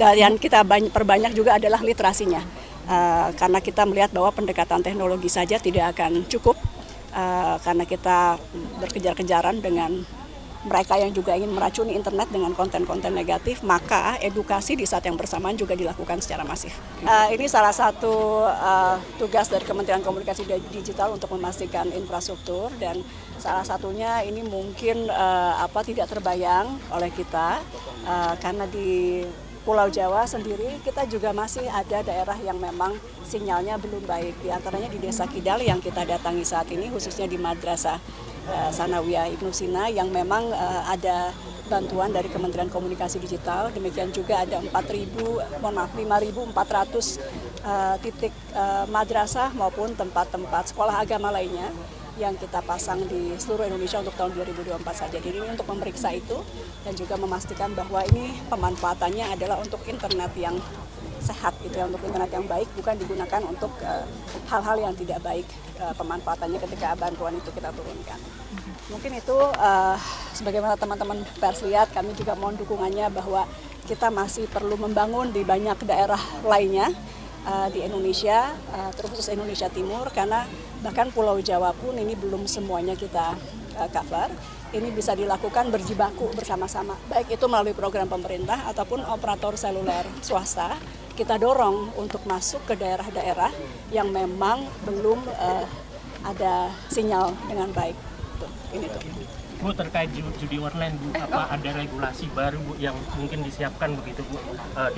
Dan yang kita perbanyak juga adalah literasinya, karena kita melihat bahwa pendekatan teknologi saja tidak akan cukup, karena kita berkejar-kejaran dengan mereka yang juga ingin meracuni internet dengan konten-konten negatif, maka edukasi di saat yang bersamaan juga dilakukan secara masif. Ini salah satu tugas dari Kementerian Komunikasi Digital untuk memastikan infrastruktur, dan salah satunya ini mungkin tidak terbayang oleh kita, karena di Pulau Jawa sendiri kita juga masih ada daerah yang memang sinyalnya belum baik. Di antaranya di Desa Kidal yang kita datangi saat ini, khususnya di Madrasah Sanawiyah Ibnu Sina, yang memang ada bantuan dari Kementerian Komunikasi Digital. Demikian juga ada 5.400 titik madrasah maupun tempat-tempat sekolah agama lainnya yang kita pasang di seluruh Indonesia untuk tahun 2024 saja. Jadi ini untuk memeriksa itu dan juga memastikan bahwa ini pemanfaatannya adalah untuk internet yang sehat gitu ya, untuk internet yang baik, bukan digunakan untuk hal-hal yang tidak baik pemanfaatannya ketika bantuan itu kita turunkan. Mungkin itu sebagaimana teman-teman pers lihat, kami juga mohon dukungannya bahwa kita masih perlu membangun di banyak daerah lainnya di Indonesia, terkhusus Indonesia Timur, karena bahkan Pulau Jawa pun ini belum semuanya kita cover. Ini bisa dilakukan berjibaku bersama-sama, baik itu melalui program pemerintah ataupun operator seluler swasta. Kita dorong untuk masuk ke daerah-daerah yang memang belum ada sinyal dengan baik. Ini tuh. Bu, terkait judi online, Bu, apa ada regulasi baru, Bu, yang mungkin disiapkan begitu, Bu,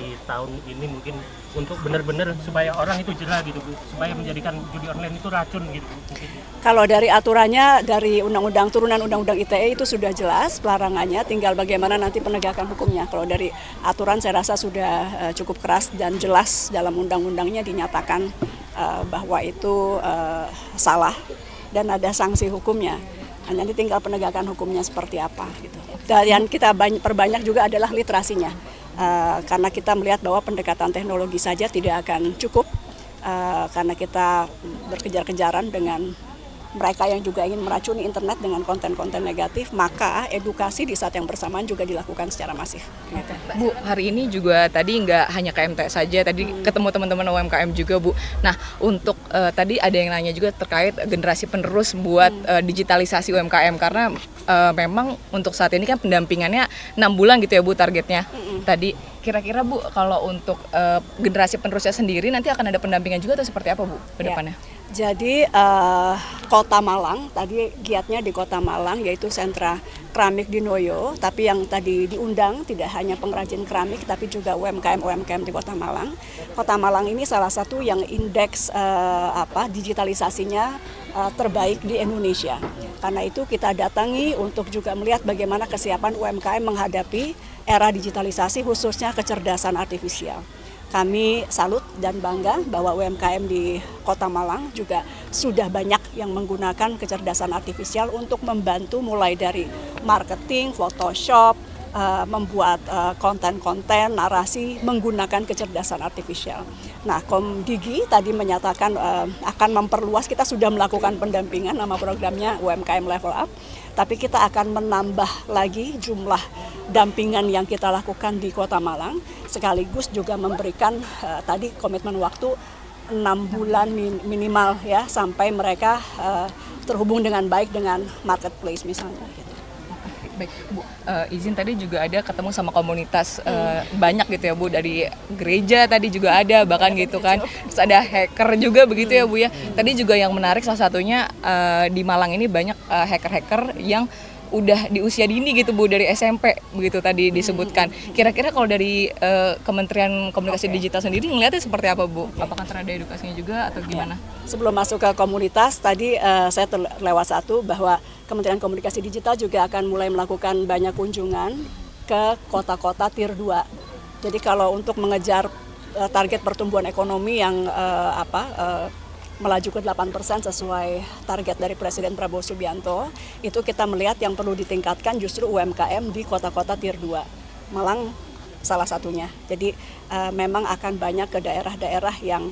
di tahun ini mungkin untuk benar-benar supaya orang itu jelas gitu, Bu, supaya menjadikan judi online itu racun gitu, Bu? Kalau dari aturannya, dari undang-undang turunan undang-undang ITE itu sudah jelas pelarangannya, tinggal bagaimana nanti penegakan hukumnya. Kalau dari aturan saya rasa sudah cukup keras dan jelas dalam undang-undangnya dinyatakan bahwa itu salah dan ada sanksi hukumnya. Nanti tinggal penegakan hukumnya seperti apa gitu. Dan yang kita perbanyak juga adalah literasinya, karena kita melihat bahwa pendekatan teknologi saja tidak akan cukup, karena kita berkejar-kejaran dengan mereka yang juga ingin meracuni internet dengan konten-konten negatif, maka edukasi di saat yang bersamaan juga dilakukan secara masif. Gitu. Bu, hari ini juga tadi nggak hanya KMT saja, tadi ketemu teman-teman UMKM juga, Bu. Nah, untuk tadi ada yang nanya juga terkait generasi penerus buat digitalisasi UMKM, karena memang untuk saat ini kan pendampingannya 6 bulan gitu ya, Bu, targetnya. Tadi kira-kira, Bu, kalau untuk generasi penerusnya sendiri nanti akan ada pendampingan juga atau seperti apa, Bu, ke depannya? Ya. Jadi Kota Malang, tadi giatnya di Kota Malang yaitu sentra keramik di Noyo, tapi yang tadi diundang tidak hanya pengrajin keramik tapi juga UMKM di Kota Malang. Kota Malang ini salah satu yang indeks digitalisasinya terbaik di Indonesia. Karena itu kita datangi untuk juga melihat bagaimana kesiapan UMKM menghadapi era digitalisasi, khususnya kecerdasan artifisial. Kami salut dan bangga bahwa UMKM di Kota Malang juga sudah banyak yang menggunakan kecerdasan artifisial untuk membantu mulai dari marketing, Photoshop, membuat konten-konten, narasi menggunakan kecerdasan artifisial. Nah, Komdigi tadi menyatakan akan memperluas, kita sudah melakukan pendampingan, nama programnya UMKM Level Up, tapi kita akan menambah lagi jumlah dampingan yang kita lakukan di Kota Malang, sekaligus juga memberikan tadi komitmen waktu 6 bulan minimal ya, sampai mereka terhubung dengan baik dengan marketplace misalnya. Baik, Bu, izin tadi juga ada ketemu sama komunitas banyak gitu ya, Bu, dari gereja tadi juga ada bahkan gitu kan, terus ada hacker juga begitu ya, Bu ya. Tadi juga yang menarik salah satunya di Malang ini banyak hacker-hacker yang udah di usia dini gitu, Bu, dari SMP begitu tadi disebutkan. Kira-kira kalau dari Kementerian Komunikasi Digital sendiri ngelihatnya seperti apa, Bu? Apakah ada edukasinya juga atau gimana? Sebelum masuk ke komunitas, tadi saya terlewat satu bahwa Kementerian Komunikasi Digital juga akan mulai melakukan banyak kunjungan ke kota-kota Tier 2. Jadi kalau untuk mengejar target pertumbuhan ekonomi yang melaju ke 8% sesuai target dari Presiden Prabowo Subianto, itu kita melihat yang perlu ditingkatkan justru UMKM di kota-kota Tier 2. Malang salah satunya. Jadi memang akan banyak ke daerah-daerah yang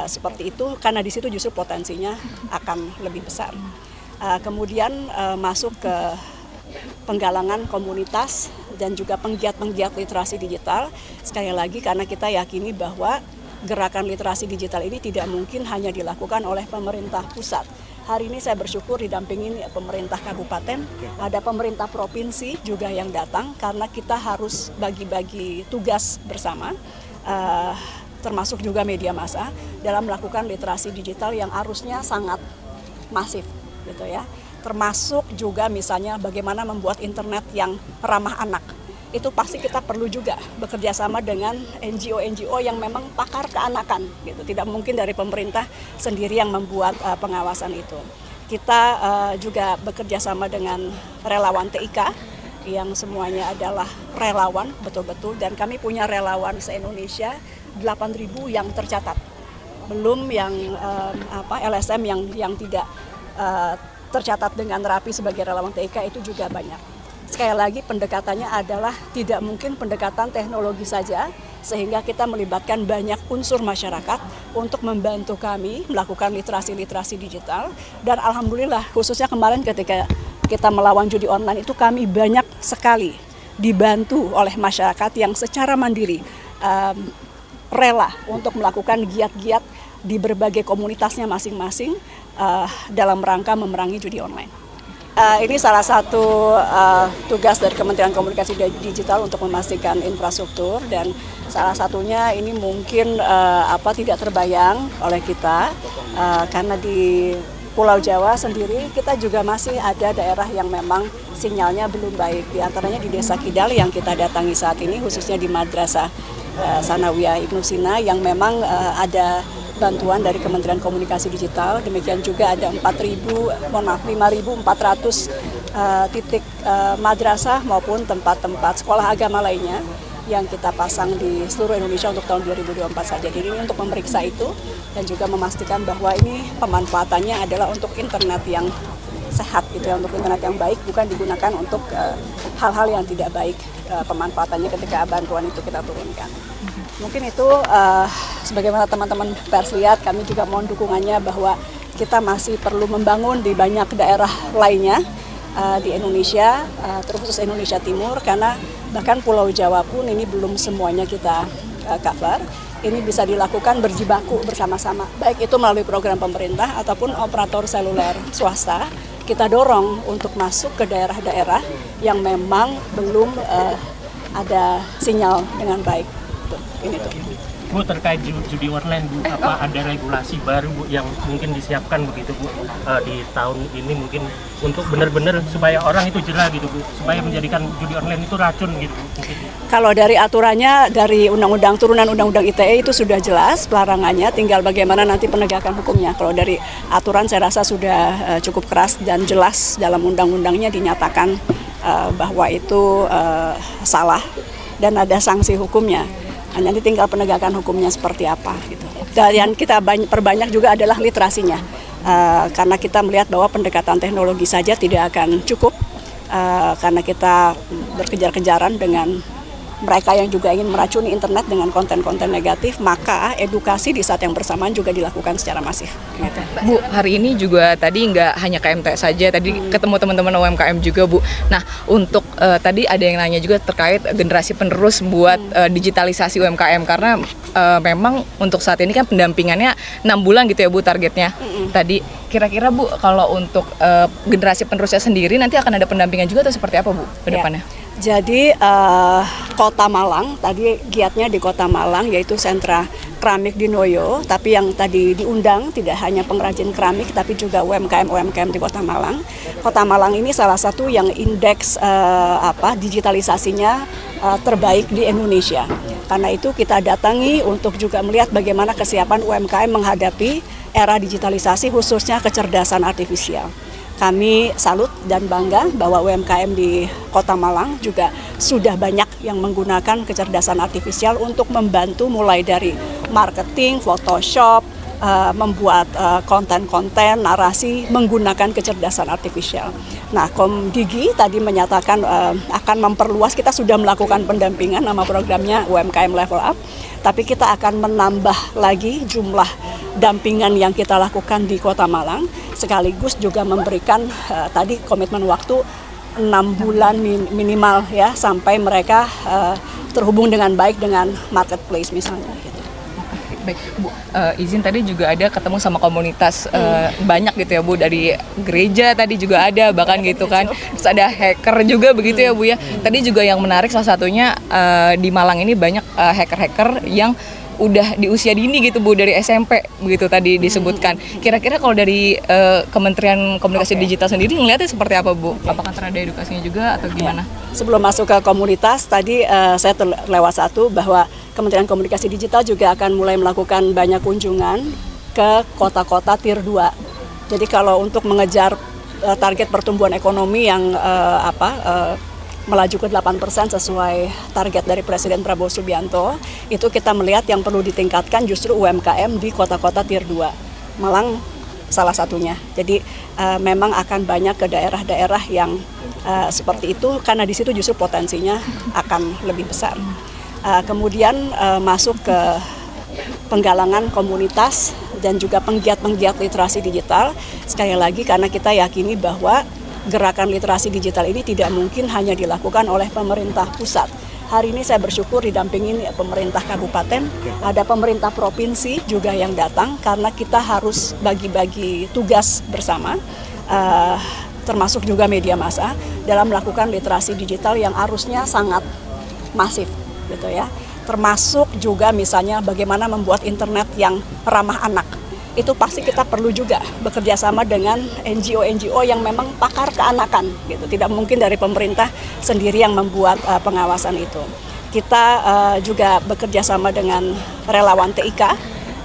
seperti itu, karena di situ justru potensinya akan lebih besar. Kemudian masuk ke penggalangan komunitas dan juga penggiat-penggiat literasi digital. Sekali lagi karena kita yakini bahwa gerakan literasi digital ini tidak mungkin hanya dilakukan oleh pemerintah pusat. Hari ini saya bersyukur didampingin pemerintah kabupaten, ada pemerintah provinsi juga yang datang karena kita harus bagi-bagi tugas bersama, termasuk juga media massa dalam melakukan literasi digital yang arusnya sangat masif, gitu ya. Termasuk juga misalnya bagaimana membuat internet yang ramah anak. Itu pasti kita perlu juga bekerja sama dengan NGO-NGO yang memang pakar keanakan, gitu. Tidak mungkin dari pemerintah sendiri yang membuat pengawasan itu. Kita juga bekerja sama dengan relawan TIK yang semuanya adalah relawan betul-betul, dan kami punya relawan se-Indonesia 8.000 yang tercatat. Belum yang LSM yang tidak tercatat dengan rapi sebagai relawan TIK itu juga banyak. Sekali lagi pendekatannya adalah tidak mungkin pendekatan teknologi saja, sehingga kita melibatkan banyak unsur masyarakat untuk membantu kami melakukan literasi digital. Dan alhamdulillah khususnya kemarin ketika kita melawan judi online itu kami banyak sekali dibantu oleh masyarakat yang secara mandiri rela untuk melakukan giat-giat di berbagai komunitasnya masing-masing dalam rangka memerangi judi online. Ini salah satu tugas dari Kementerian Komunikasi Digital untuk memastikan infrastruktur, dan salah satunya ini mungkin tidak terbayang oleh kita karena di Pulau Jawa sendiri kita juga masih ada daerah yang memang sinyalnya belum baik. Di antaranya di Desa Kidal yang kita datangi saat ini, khususnya di Madrasah Sanawiyah Ibnu Sina yang memang ada bantuan dari Kementerian Komunikasi Digital. Demikian juga ada 5.400 titik madrasah maupun tempat-tempat sekolah agama lainnya yang kita pasang di seluruh Indonesia untuk tahun 2024 saja. Jadi ini untuk memeriksa itu dan juga memastikan bahwa ini pemanfaatannya adalah untuk internet yang sehat, gitu ya, untuk internet yang baik, bukan digunakan untuk hal-hal yang tidak baik pemanfaatannya ketika bantuan itu kita turunkan. Mungkin itu sebagaimana teman-teman pers lihat, kami juga mohon dukungannya bahwa kita masih perlu membangun di banyak daerah lainnya di Indonesia, terkhusus Indonesia Timur, karena bahkan Pulau Jawa pun ini belum semuanya kita cover. Ini bisa dilakukan berjibaku bersama-sama, baik itu melalui program pemerintah ataupun operator seluler swasta. Kita dorong untuk masuk ke daerah-daerah yang memang belum ada sinyal dengan baik. Ini tuh. Bu, terkait judi online, Bu, apa ada regulasi baru, Bu, yang mungkin disiapkan begitu, Bu, di tahun ini mungkin untuk benar-benar supaya orang itu jerah gitu, Bu, supaya menjadikan judi online itu racun gitu, Bu, mungkin. Kalau dari aturannya, dari turunan undang-undang ITE itu sudah jelas pelarangannya, tinggal bagaimana nanti penegakan hukumnya. Kalau dari aturan saya rasa sudah cukup keras dan jelas dalam undang-undangnya dinyatakan bahwa itu salah dan ada sanksi hukumnya. Nanti tinggal penegakan hukumnya seperti apa gitu. Dan yang kita perbanyak juga adalah literasinya, karena kita melihat bahwa pendekatan teknologi saja tidak akan cukup, karena kita berkejar-kejaran dengan mereka yang juga ingin meracuni internet dengan konten-konten negatif, maka edukasi di saat yang bersamaan juga dilakukan secara masif. Gitu. Bu, hari ini juga tadi nggak hanya KMT saja, tadi ketemu teman-teman UMKM juga, Bu. Nah, untuk tadi ada yang nanya juga terkait generasi penerus buat digitalisasi UMKM, karena memang untuk saat ini kan pendampingannya 6 bulan gitu ya, Bu, targetnya. Tadi kira-kira, Bu, kalau untuk generasi penerusnya sendiri nanti akan ada pendampingan juga atau seperti apa, Bu, ke depannya? Jadi Kota Malang, tadi giatnya di Kota Malang yaitu sentra keramik di Noyo, tapi yang tadi diundang tidak hanya pengrajin keramik tapi juga UMKM di Kota Malang. Kota Malang ini salah satu yang indeks digitalisasinya terbaik di Indonesia. Karena itu kita datangi untuk juga melihat bagaimana kesiapan UMKM menghadapi era digitalisasi, khususnya kecerdasan artifisial. Kami salut dan bangga bahwa UMKM di Kota Malang juga sudah banyak yang menggunakan kecerdasan artifisial untuk membantu mulai dari marketing, Photoshop, membuat konten-konten, narasi menggunakan kecerdasan artifisial. Nah, Komdigi tadi menyatakan akan memperluas, kita sudah melakukan pendampingan, nama programnya UMKM Level Up, tapi kita akan menambah lagi jumlah dampingan yang kita lakukan di Kota Malang, sekaligus juga memberikan tadi komitmen waktu 6 bulan minimal ya sampai mereka terhubung dengan baik dengan marketplace misalnya gitu. Baik, Bu, izin tadi juga ada ketemu sama komunitas banyak gitu ya Bu, dari gereja tadi juga ada bahkan gitu kan. Terus ada hacker juga begitu ya Bu ya. Tadi juga yang menarik salah satunya di Malang ini banyak hacker-hacker yang udah di usia dini gitu Bu, dari SMP begitu tadi disebutkan. Kira-kira kalau dari Kementerian Komunikasi Digital sendiri ngelihatnya seperti apa Bu? Apakah ada edukasinya juga atau gimana? Sebelum masuk ke komunitas tadi saya terlewat satu bahwa Kementerian Komunikasi Digital juga akan mulai melakukan banyak kunjungan ke kota-kota Tier 2. Jadi kalau untuk mengejar target pertumbuhan ekonomi yang melaju ke 8% sesuai target dari Presiden Prabowo Subianto, itu kita melihat yang perlu ditingkatkan justru UMKM di kota-kota Tier 2. Malang salah satunya. Jadi memang akan banyak ke daerah-daerah yang seperti itu karena di situ justru potensinya akan lebih besar. Kemudian masuk ke penggalangan komunitas dan juga penggiat-penggiat literasi digital. Sekali lagi karena kita yakini bahwa gerakan literasi digital ini tidak mungkin hanya dilakukan oleh pemerintah pusat. Hari ini saya bersyukur didampingin pemerintah kabupaten, ada pemerintah provinsi juga yang datang karena kita harus bagi-bagi tugas bersama, termasuk juga media massa dalam melakukan literasi digital yang arusnya sangat masif. Gitu ya, termasuk juga misalnya bagaimana membuat internet yang ramah anak. Itu pasti kita perlu juga bekerja sama dengan NGO-NGO yang memang pakar keanakan. Gitu. Tidak mungkin dari pemerintah sendiri yang membuat pengawasan itu. Kita juga bekerja sama dengan relawan TIK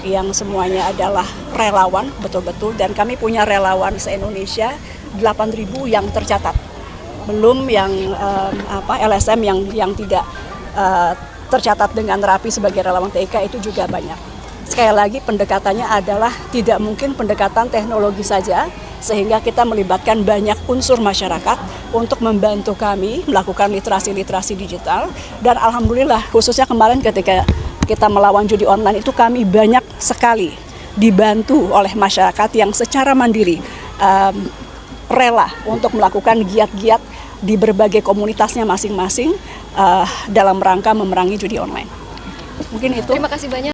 yang semuanya adalah relawan betul-betul, dan kami punya relawan se-Indonesia 8.000 yang tercatat. Belum yang LSM yang tidak tercatat dengan rapi sebagai relawan TIK itu juga banyak. Sekali lagi pendekatannya adalah tidak mungkin pendekatan teknologi saja, sehingga kita melibatkan banyak unsur masyarakat untuk membantu kami melakukan literasi digital. Dan alhamdulillah khususnya kemarin ketika kita melawan judi online itu kami banyak sekali dibantu oleh masyarakat yang secara mandiri rela untuk melakukan giat-giat di berbagai komunitasnya masing-masing dalam rangka memerangi judi online. Mungkin itu. Terima kasih banyak.